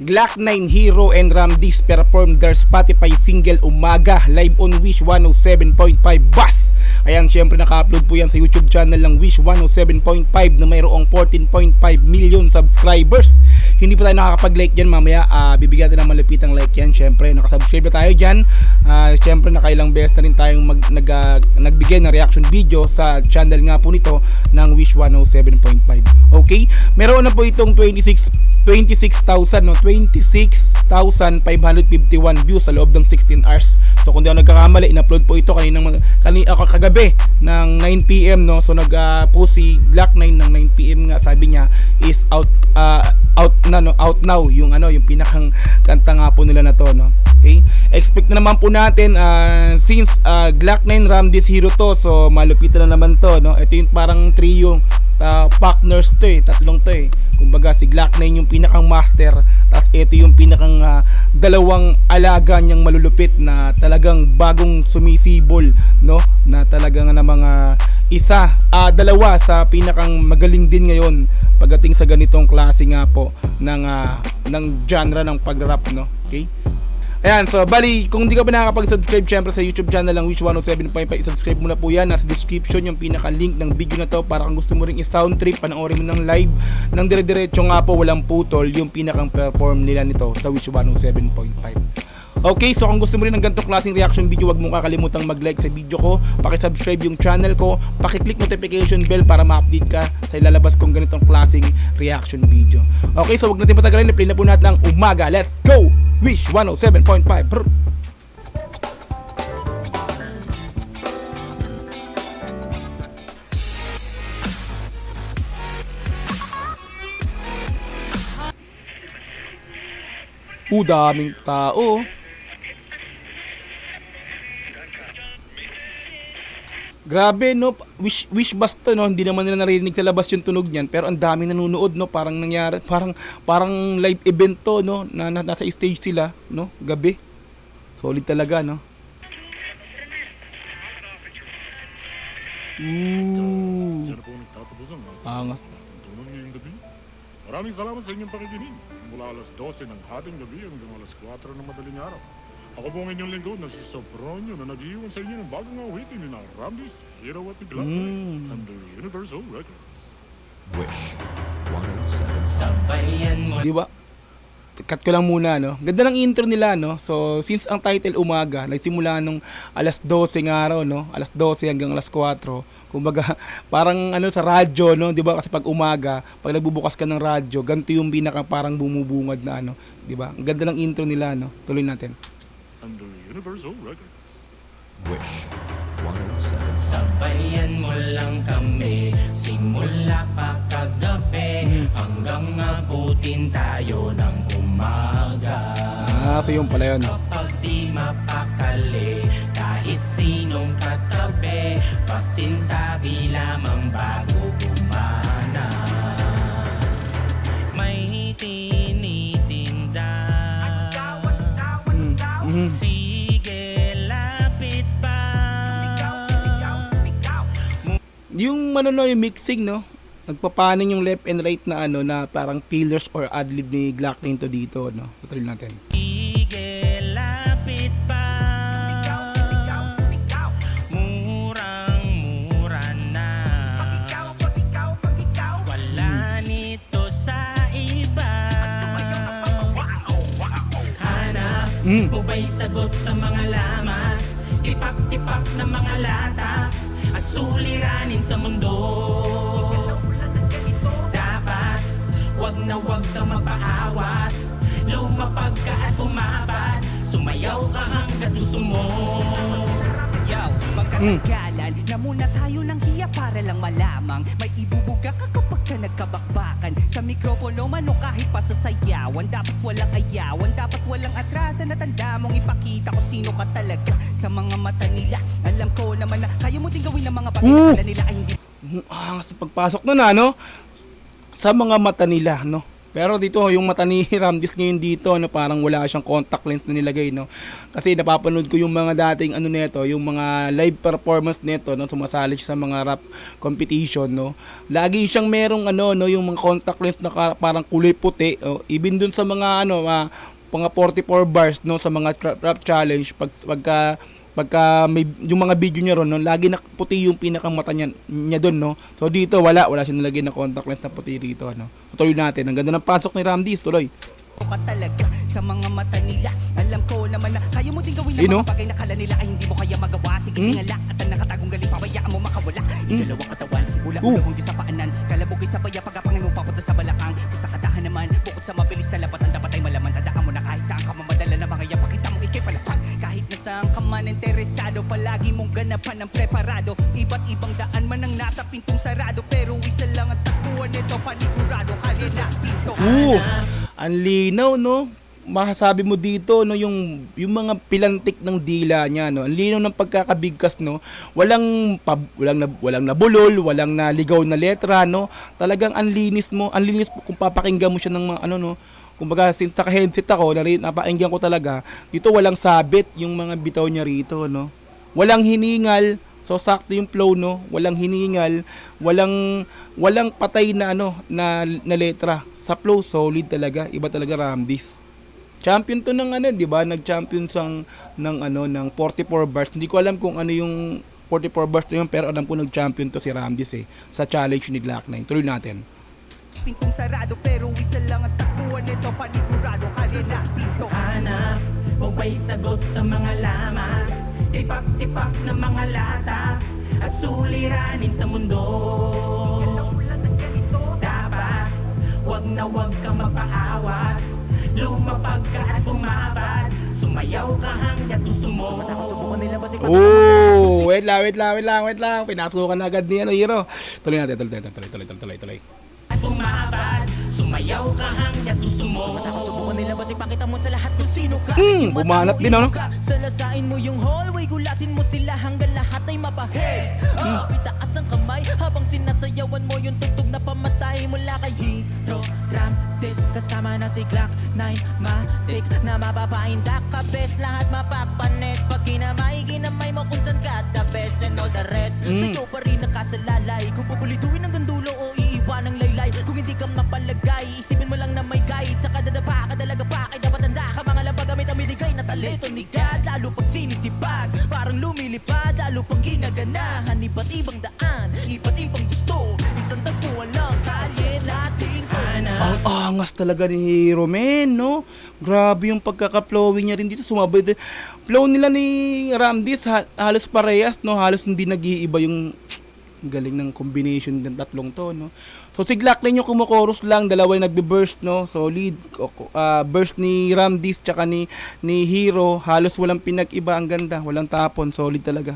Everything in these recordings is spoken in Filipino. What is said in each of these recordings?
Glock 9 Hero and Ramdis perform their Spotify single Umaga live on Wish 107.5 Bus. Ayan, syempre naka-upload po yan sa YouTube channel ng Wish 107.5 na mayroong 14.5 million subscribers. Hindi pa tayo nakakapag-like dyan, mamaya bibigyan natin ng malupitang like yan. Syempre nakasubscribe na tayo dyan. Syempre nakailang beses na rin tayong nagbigay ng reaction video sa channel nga po nito ng Wish 107.5. Okay, meron na po itong 26,551 views sa loob ng 16 hours. So kung di ako nagkakamali, in-upload po ito kagabi ng 9 PM no. So nag-post si Glock 9 ng 9 PM nga, sabi niya is out now yung yung pinakang kanta nga po nila na to no. Okay? Expect na naman po natin since Glock 9 Ramdis Hero to, so malupitan na naman to no. Ito yung parang trio partners to tatlong to kumbaga si Glock 9 yung pinakang master, tapos ito yung pinakang dalawang alaga niyang malulupit na talagang bagong sumisibol no, na talagang na mga dalawa sa pinakang magaling din ngayon pagdating sa ganitong klase nga po ng genre ng pag-rap no. Okay? Ayan, so bali, kung hindi ka pa nakakapag-subscribe syempre sa YouTube channel ng Wish 107.5, subscribe mo na po yan. Nasa description yung pinaka-link ng video na to para kung gusto mo ring i-sound trip, panoorin mo ng live ng dire-diretso nga po, walang putol, yung pinakang perform nila nito sa Wish 107.5. Okay, so kung gusto mo rin ng ganitong klaseng reaction video, wag mong kakalimutang mag-like sa video ko, paki-subscribe yung channel ko, paki-click notification bell para ma-update ka sa ilalabas kong ganitong klaseng reaction video. Okay, so wag natin patagalin, i-play na po natin ang Umaga. Let's go! Wish 107.5. Daming tao. Grabe no, wish bus to no, hindi naman nila narinig sa labas yung tunog niyan, pero ang daming nanonood no, parang nangyari, parang live event to no, na nasa stage sila no, gabi. Solid talaga no. Angas. Maraming salamat sa inyong pakikinig. Mula alas 12 ng hating gabi hanggang alas 4 ng madaling araw. Ako po ang inyong lingkod na si Sobronyo na nag-iwan sa inyo ng bagong awitin ni Ramdis, Hero at Glock 9 under Universal Records. Wish 107. Sabayan mo. Di ba? Cut ko lang muna no. Ganda ng intro nila no. So since ang title Umaga, nagsimula nung alas 12 ng araw no, alas 12 hanggang alas 4. Kumbaga parang sa radyo no, 'di ba? Kasi pag umaga, pag nagbubukas ka ng radyo, ganito yung pinaka parang bumubungad na 'di ba? Ang ganda ng intro nila no. Tuloy natin. Under Universal Records. Wish 107. Sabayan mo lang kami, simula pa kagabi hanggang abutin tayo ng umaga. So yun pala yun. Kapag di mapakali, kahit sinong katabi, pasintabi lamang bago gumana. May tinitinda. Sige, lapit pa. Yung yung mixing no, nagpapanin yung left and right na na parang pillars or adlib ni Glock 9 to dito no. Tuloy natin. Sige, lapit pa. Murang-mura na. Wala nito sa iba. Hanap mo ba'y sagot sa mga lamat? Tipak-tipak na mga lata at suliranin sa mundo. Dapat wag na wag ka magpaawat, lumapag ka at bumabat, sumayaw ka hanggat gusto mo. Yo, magkakagalan na muna tayo ng hiya para lang malamang may ibubuga ka kapag ka nagkabakbakan. Sa mikropono man o kahit pa sa sayawan, dapat walang ayawan, dapat walang atrasan. At tanda mong ipakita kung sino ka talaga sa mga mata nila. Alam ko naman na kaya mo din gawin ng mga pagkakala nila ay hindi. Pagpasok na no, sa mga mata nila no. Pero dito yung mata ni Ramdis ngayon dito, no, parang wala siyang contact lens na nilagay, no. Kasi napapanood ko yung mga dating ano nito, yung mga live performance nito, no, sumasali siya sa mga rap competition, no. Lagi siyang merong ano, no, yung mga contact lens na parang kulay puti, oh. Even dun sa mga ano, mga 44 bars, no, sa mga rap challenge, pagka may yung mga video niya ron, no, lagi na puti yung pinakamata niya doon, no. So dito wala siya nilagay na contact lens na puti dito, ano. Tuloy natin. Ang ganda ng pasok ni Ramdis, tuloy. ka talaga sa mga mata nila. Alam ko naman na kaya mo din gawin ang mga bagay na kala nila ay hindi mo kaya magawa. Sige tingala at ang nakatagong galing pabayaan mo makawala. Ikalawang katawan, ula-ulahong di sa paanan. Kalabog ay sabaya pagkapangin mo papunta sa balakang. Kung sa kadahan naman, bukod sa mabilis na lapatan dapat ay malaman. Tandaan mo na kahit saan ka mamadala na mga yan, pakita mo ikay palapag. Kahit na saan ka man interesado, palagi mong ganapan ng preparado. Iba't ibang daan man ang nasa pintong sarado, pero isa lang ang takbuhan nito, panigurado. Kaya na dito. Ang linaw, no? Masasabi mo dito, no, yung mga pilantik ng dila niya, no. Ang linaw ng pagkakabigkas, no. Walang nabulol, walang naligaw na letra, no. Talagang ang linis mo kung papakinggan mo siya ng mga ano, no. Kumbaga, since naka-headset ako, napakinggan ko talaga. Dito walang sabit yung mga bitaw niya rito, no. Walang hiningal. So sakto yung flow, no. Walang hiningal, walang patay na ano na letra. Sa flow solid talaga. Iba talaga Ramdis. Champion to ng ano, 'di ba? Nag-champion ng 44 bars. Hindi ko alam kung ano yung 44 bars na yun, pero alam ko nag-champion to si Ramdis sa challenge ni Glock 9. Tuloy natin. Pintong sarado pero isa lang ang takbuhan nito, panigurado. Kaya na dito. Hanap o may sagot sa mga lamat, tipak-tipak ng mga lata at suliranin sa mundo. Dapat wag na wag kang magpaawat, lumapag ka at bumabad, sumayaw ka hanggat gusto mo. Oh, wait lang. Pinasukan na agad ni Hero. Tuloy natin, tuloy. At bumabad, sumayaw ka hanggat gusto mo. Subukan nila basta ipakita mo sa lahat kung sino ka. Bumanat din, ano? Salasain mo yung hallway, gulatin mo sila hanggang lahat ay mapa-heads. Itaas ang kamay habang sinasayawan mo yung tugtog na pamatay mula kay Hero Ramdis. Kasama na si Glock 9 Matic na mapapaindak ka best. Lahat mapapanes pag ginamay mo kung saan ka the best and all the rest. Sa'yo pa rin nakasalalay kung pupulituin ang gandulo o iiwan ng laylay. Kung hindi ka mapalagay, isipin mo lang na may guide. Sa kadadapa, kadalaga pa, kay dapat tanda ka. Mga labag gamit ang miligay na talento ni God. Lalo pag sinisipag, parang lumilipad. Lalo pang ginaganahan, iba't ibang daan, iba't ibang gusto. Isang tagpuan lang, kalye natin ko. Ang angas talaga ni Hero, men, no? Grabe yung pagkaka-flowing niya rin dito. Sumabay din. Flow nila ni Ramdis, halos parehas, no? Halos hindi nag-iiba yung galing ng combination ng tatlong to, no? So si Glock 9 yung kumukorus lang, dalawa yung nagbe-burst, no? Solid. Burst ni Ramdis tsaka ni Hero, halos walang pinag-iba, ang ganda, walang tapon, solid talaga.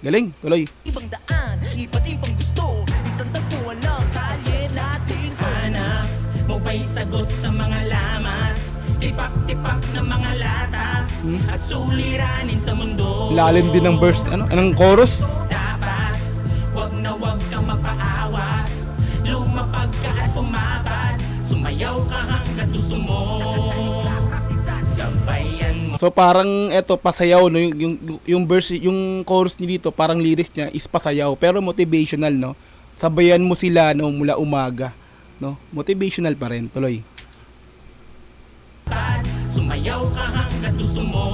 Galing, tuloy. Ibang daan, iba't ibang gusto. Isang tagpuan lang, kalye natin ko. Hanap mo ba'y sagot sa mga lamat, tipak-tipak ng mga lata at suliranin sa mundo. Lalim din ng burst, anong chorus? Dapat wag na wag kang magpaawat, lumapag ka at bumabad, sumayaw ka hanggat gusto mo. Sabayan mo. So parang eto pasayaw, no, yung verse, yung chorus niya dito, parang lyrics niya is pasayaw pero motivational, no. Sabayan mo sila, no, mula umaga, no. Motivational pa rin, tuloy. Sumayaw ka hanggat gusto mo.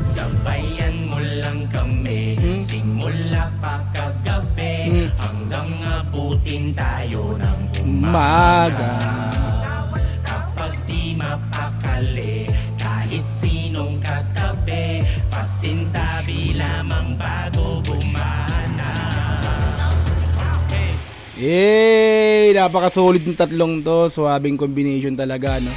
Sabayan mo lang kami, simula pa kagabi, hanggang abutin tayo ng umaga. Kapag di mapakali, kahit sinong katabi, pasintabi lamang bago gumana. Napaka-solid ng tatlong to. Swabing combination talaga, no?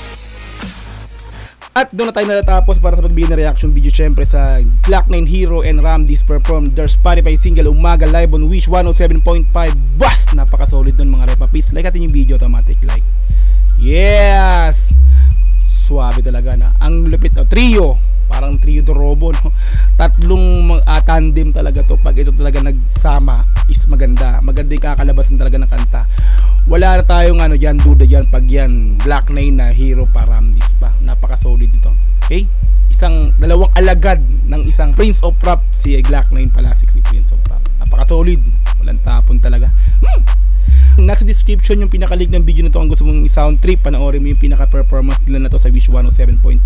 At doon na tayo natatapos para sa pagbigay ng reaction video, syempre sa Glock 9 Hero and Ramdis perform their Spotify single Umaga live on Wish 107.5. Bas! Napaka-solid nun mga repapis. Like natin yung video, automatic like. Yes! Swabe talaga na. Ang lupit, trio. Parang trio de robo, no? Tatlong tandem talaga to. Pag ito talaga nagsama is maganda. Maganda yung kakalabasan talaga ng kanta. Wala na tayong dyan, duda dyan pag yan Black 9 na hero pa, Ramdis pa. Napaka-solid nito. Okay? Dalawang alagad ng isang Prince of Rap, si Glock 9 pala, si Prince of Rap. Napaka-solid. Walang tapon talaga. Nasa description yung pinaka-link ng video na to kung gusto mong i-sound trip, panoorin mo yung pinaka-performance nila na to sa Wish 107.5.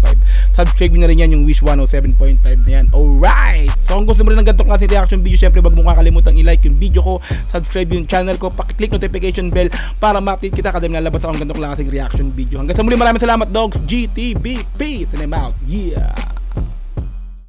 Subscribe na rin yan yung Wish 107.5 na yan. Alright! So kung gusto mo rin ng ganitong klase reaction video, syempre wag mo kakalimutan i-like yung video ko, subscribe yung channel ko, pakiclick notification bell para ma-update kita kada nalabas akong ganitong klaseng reaction video. Hanggang sa muli, maraming salamat dogs, GTBP! Send them out! Yeah!